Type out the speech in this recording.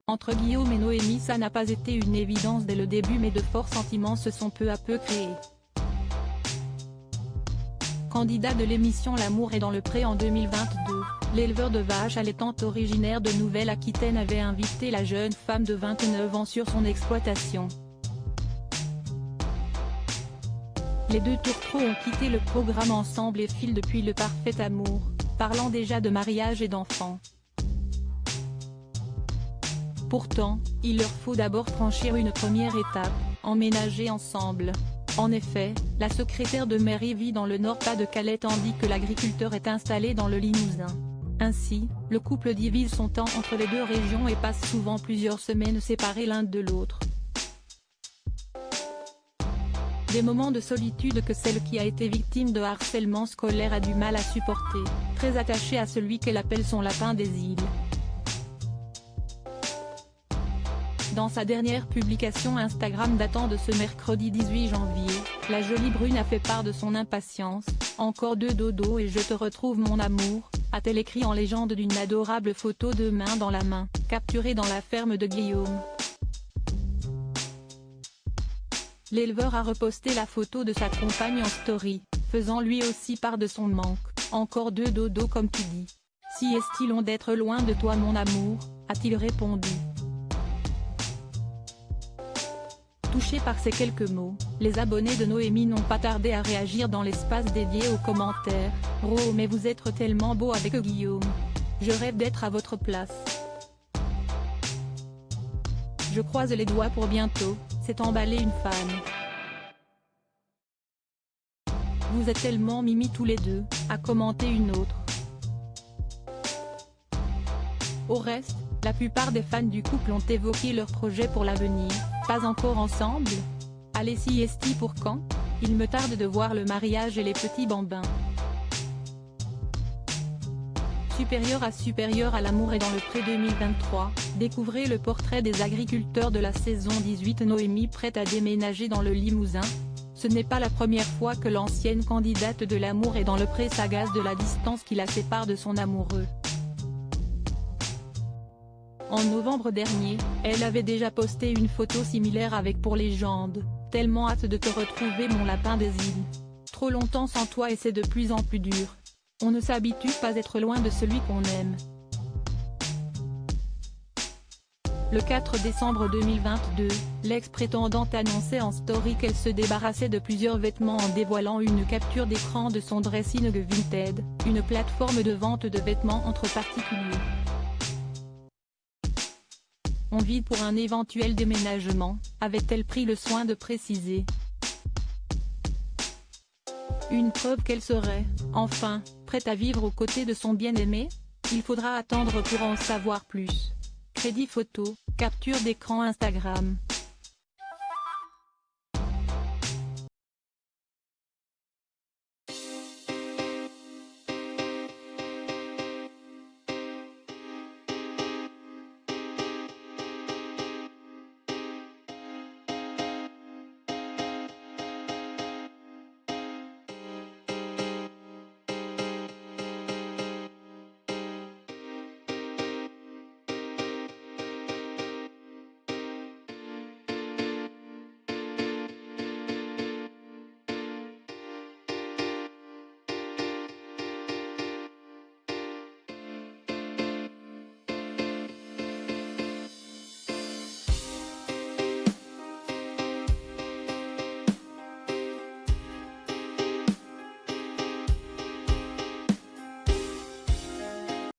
Entre Guillaume et Noémie, ça n'a pas été une évidence dès le début, mais de forts sentiments se sont peu à peu créés. Candidat de l'émission L'amour est dans le pré en 2022, l'éleveur de vaches allaitantes originaire de Nouvelle-Aquitaine avait invité la jeune femme de 29 ans sur son exploitation. Les deux tourtereaux ont quitté le programme ensemble et filent depuis le parfait amour, parlant déjà de mariage et d'enfants. Pourtant, il leur faut d'abord franchir une première étape, emménager ensemble. En effet, la secrétaire de mairie vit dans le Nord-Pas-de-Calais tandis que l'agriculteur est installé dans le Limousin. Ainsi, le couple divise son temps entre les deux régions et passe souvent plusieurs semaines séparés l'un de l'autre. Des moments de solitude que celle qui a été victime de harcèlement scolaire a du mal à supporter, très attachée à celui qu'elle appelle son lapin des îles. Dans sa dernière publication Instagram datant de ce mercredi 18 janvier, la jolie brune a fait part de son impatience. « Encore 2 dodos et je te retrouve mon amour », a-t-elle écrit en légende d'une adorable photo de main dans la main, capturée dans la ferme de Guillaume. L'éleveur a reposté la photo de sa compagne en story, faisant lui aussi part de son manque. « Encore 2 dodos comme tu dis. Si est-il long d'être loin de toi mon amour », a-t-il répondu. Touchés par ces quelques mots, les abonnés de Noémie n'ont pas tardé à réagir dans l'espace dédié aux commentaires. « Bro, mais vous êtes tellement beau avec Guillaume. Je rêve d'être à votre place. Je croise les doigts pour bientôt », s'est emballé une fan. « Vous êtes tellement mimi tous les deux », a commenté une autre. Au reste, la plupart des fans du couple ont évoqué leurs projets pour l'avenir. Pas encore ensemble? Allez siesti pour quand? Il me tarde de voir le mariage et les petits bambins. Supérieur à l'amour est dans le pré 2023, découvrez le portrait des agriculteurs de la saison 18. Noémie prête à déménager dans le Limousin. Ce n'est pas la première fois que l'ancienne candidate de l'amour est dans le pré s'agace de la distance qui la sépare de son amoureux. En novembre dernier, elle avait déjà posté une photo similaire avec pour légende « Tellement hâte de te retrouver mon lapin des îles. Trop longtemps sans toi et c'est de plus en plus dur. On ne s'habitue pas à être loin de celui qu'on aime. » Le 4 décembre 2022, l'ex-prétendante annonçait en story qu'elle se débarrassait de plusieurs vêtements en dévoilant une capture d'écran de son Dressing Vinted, une plateforme de vente de vêtements entre particuliers. On vit pour un éventuel déménagement, avait-elle pris le soin de préciser. Une preuve qu'elle serait, enfin, prête à vivre aux côtés de son bien-aimé? Il faudra attendre pour en savoir plus. Crédit photo, capture d'écran Instagram.